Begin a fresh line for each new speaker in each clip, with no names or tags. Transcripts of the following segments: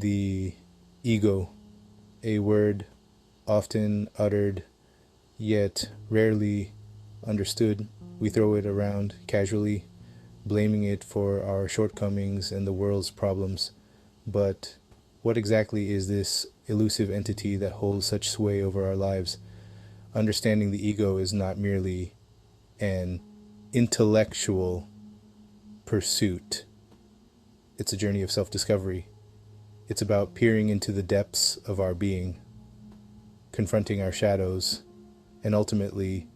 The ego, a word often uttered yet rarely understood. We throw it around casually, blaming it for our shortcomings and the world's problems. But what exactly is this elusive entity that holds such sway over our lives? Understanding the ego is not merely an intellectual pursuit, it's a journey of self discovery. It's about peering into the depths of our being, confronting our shadows, and ultimately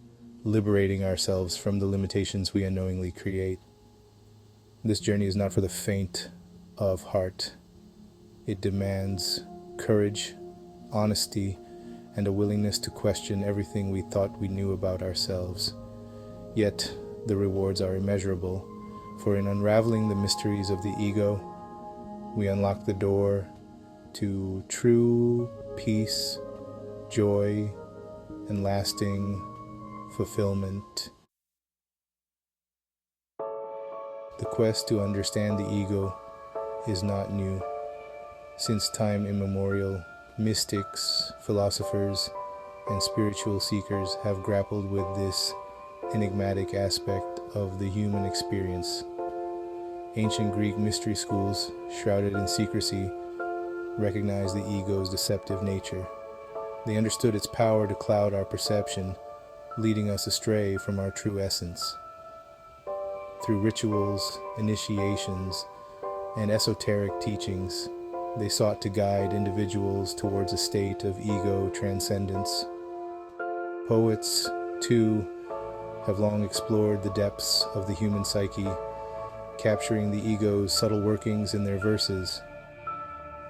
liberating ourselves from the limitations we unknowingly create. This journey is not for the faint of heart. It demands courage, honesty, and a willingness to question everything we thought we knew about ourselves. Yet, the rewards are immeasurable, for in unraveling the mysteries of the ego, we unlock the door to true peace, joy, and lasting fulfillment. The quest to understand the ego is not new. Since time immemorial, mystics, philosophers, and spiritual seekers have grappled with this enigmatic aspect of the human experience. Ancient Greek mystery schools, shrouded in secrecy, recognized the ego's deceptive nature. They understood its power to cloud our perception, leading us astray from our true essence. Through rituals, initiations, and esoteric teachings, they sought to guide individuals towards a state of ego transcendence. Poets, too, have long explored the depths of the human psyche, capturing the ego's subtle workings in their verses.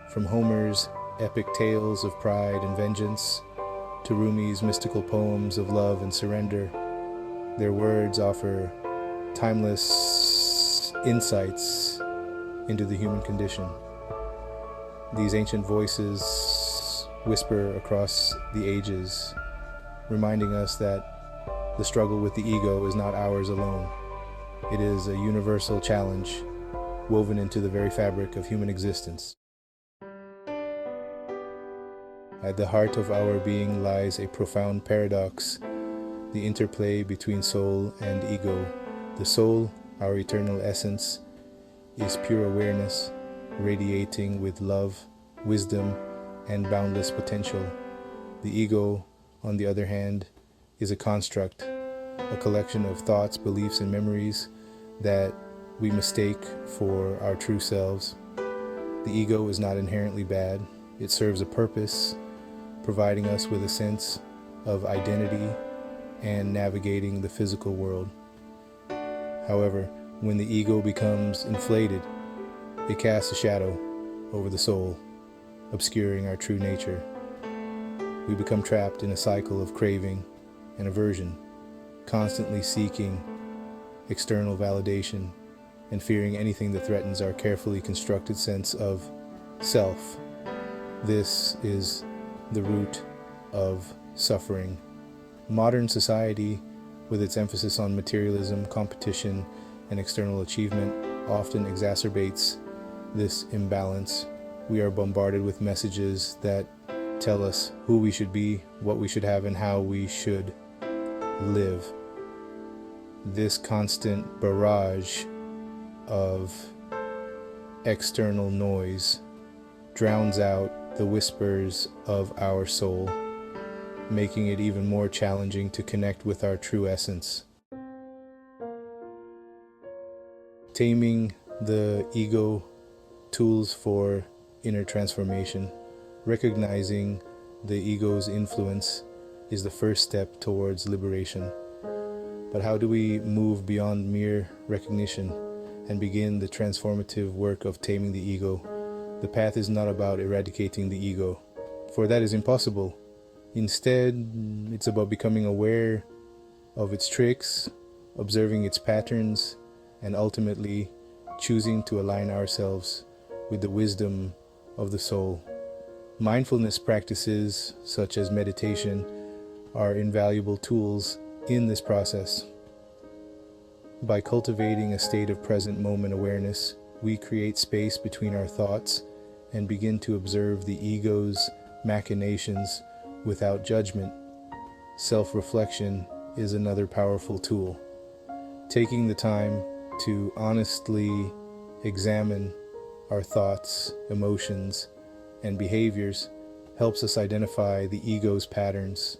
From Homer's epic tales of pride and vengeance to Rumi's mystical poems of love and surrender, their words offer timeless insights into the human condition. These ancient voices whisper across the ages, reminding us that the struggle with the ego is not ours alone. It is a universal challenge woven into the very fabric of human existence. At the heart of our being lies a profound paradox, the interplay between soul and ego. The soul, our eternal essence, is pure awareness, radiating with love, wisdom, and boundless potential. The ego, on the other hand, is a construct, a collection of thoughts, beliefs, and memories that we mistake for our true selves. The ego is not inherently bad. It serves a purpose, providing us with a sense of identity and navigating the physical world. However, when the ego becomes inflated, it casts a shadow over the soul, obscuring our true nature. We become trapped in a cycle of craving and aversion, constantly seeking external validation and fearing anything that threatens our carefully constructed sense of self. This is the root of suffering. Modern society, with its emphasis on materialism, competition, and external achievement, often exacerbates this imbalance. We are bombarded with messages that tell us who we should be, what we should have, and how we should live. This constant barrage of external noise drowns out the whispers of our soul, making it even more challenging to connect with our true essence. Taming the ego, tools for inner transformation. Recognizing the ego's influence is the first step towards liberation. But how do we move beyond mere recognition and begin the transformative work of taming the ego? The path is not about eradicating the ego, for that is impossible. Instead, it's about becoming aware of its tricks, observing its patterns, and ultimately choosing to align ourselves with the wisdom of the soul. Mindfulness practices, such as meditation, are invaluable tools in this process. By cultivating a state of present moment awareness, we create space between our thoughts and begin to observe the ego's machinations without judgment. Self-reflection is another powerful tool. Taking the time to honestly examine our thoughts, emotions, and behaviors helps us identify the ego's patterns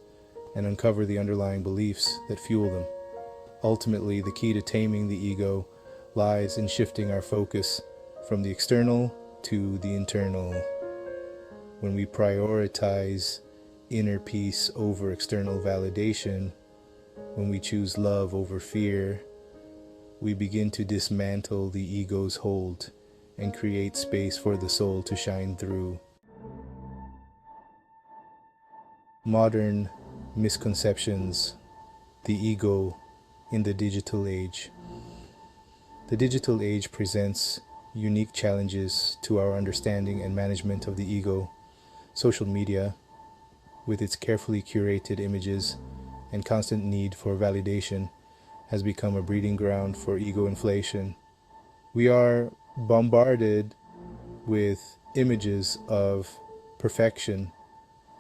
and uncover the underlying beliefs that fuel them. Ultimately, the key to taming the ego lies in shifting our focus from the external to the internal. When we prioritize inner peace over external validation, when we choose love over fear, we begin to dismantle the ego's hold and create space for the soul to shine through. Modern misconceptions, the ego in the digital age. The digital age presents unique challenges to our understanding and management of the ego. Social media, with its carefully curated images and constant need for validation, has become a breeding ground for ego inflation. We are bombarded with images of perfection,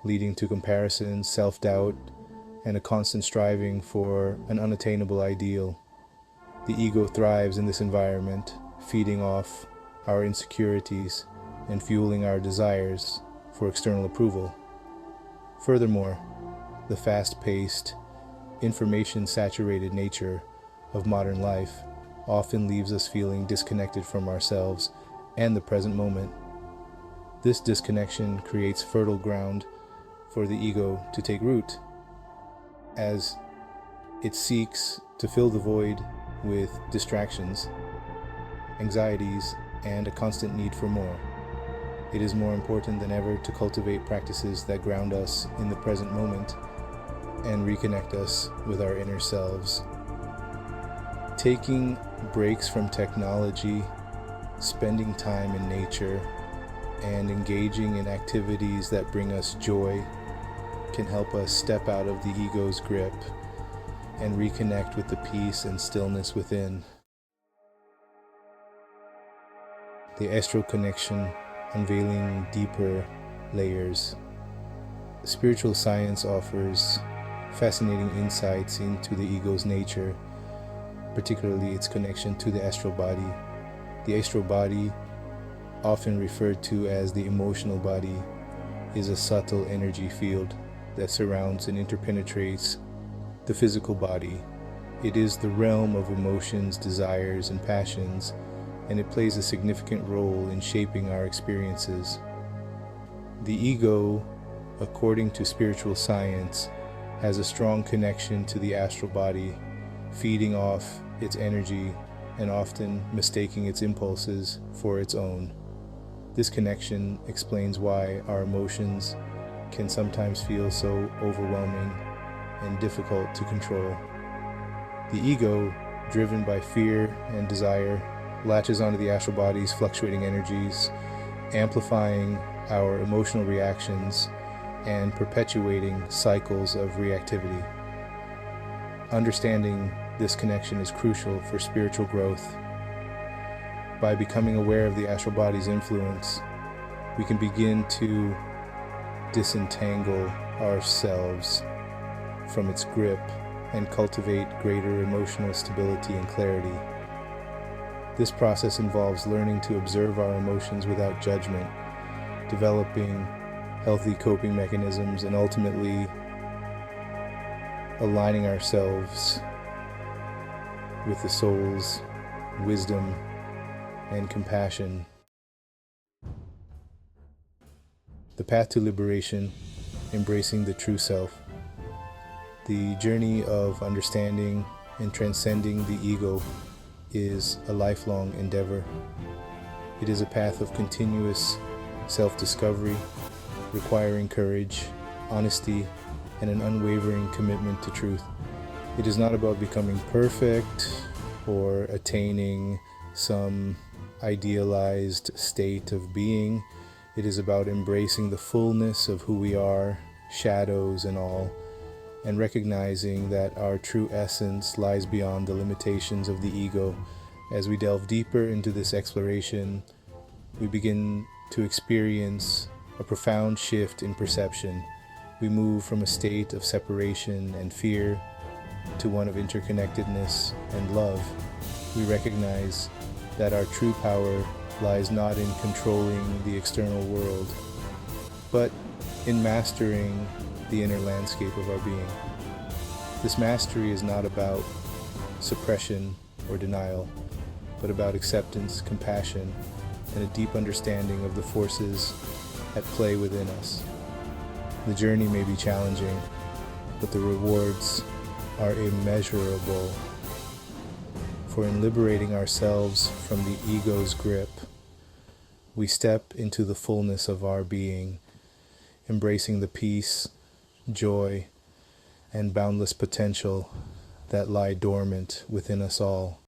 leading to comparison, self-doubt, and a constant striving for an unattainable ideal. The ego thrives in this environment, feeding off our insecurities and fueling our desires for external approval. Furthermore, the fast-paced, information-saturated nature of modern life often leaves us feeling disconnected from ourselves and the present moment. This disconnection creates fertile ground for the ego to take root, as it seeks to fill the void with distractions, anxieties, and a constant need for more. It is more important than ever to cultivate practices that ground us in the present moment and reconnect us with our inner selves. Taking breaks from technology, spending time in nature, and engaging in activities that bring us joy can help us step out of the ego's grip and reconnect with the peace and stillness within. The astral connection, unveiling deeper layers. Spiritual science offers fascinating insights into the ego's nature, particularly its connection to the astral body. The astral body, often referred to as the emotional body, is a subtle energy field that surrounds and interpenetrates the physical body. It is the realm of emotions, desires, and passions, and it plays a significant role in shaping our experiences. The ego, according to spiritual science, has a strong connection to the astral body, feeding off its energy and often mistaking its impulses for its own. This connection explains why our emotions can sometimes feel so overwhelming and difficult to control. The ego, driven by fear and desire, latches onto the astral body's fluctuating energies, amplifying our emotional reactions and perpetuating cycles of reactivity. Understanding this connection is crucial for spiritual growth. By becoming aware of the astral body's influence, we can begin to disentangle ourselves from its grip and cultivate greater emotional stability and clarity. This process involves learning to observe our emotions without judgment, developing healthy coping mechanisms, and ultimately aligning ourselves with the soul's wisdom and compassion. The path to liberation, embracing the true self. The journey of understanding and transcending the ego is a lifelong endeavor. It is a path of continuous self-discovery, requiring courage, honesty, and an unwavering commitment to truth. It is not about becoming perfect or attaining some idealized state of being. It is about embracing the fullness of who we are, shadows and all, and recognizing that our true essence lies beyond the limitations of the ego. As we delve deeper into this exploration, we begin to experience a profound shift in perception. We move from a state of separation and fear to one of interconnectedness and love. We recognize that our true power lies not in controlling the external world, but in mastering the inner landscape of our being. This mastery is not about suppression or denial, but about acceptance, compassion, and a deep understanding of the forces at play within us. The journey may be challenging, but the rewards are immeasurable. For in liberating ourselves from the ego's grip, we step into the fullness of our being, embracing the peace, joy, and boundless potential that lie dormant within us all.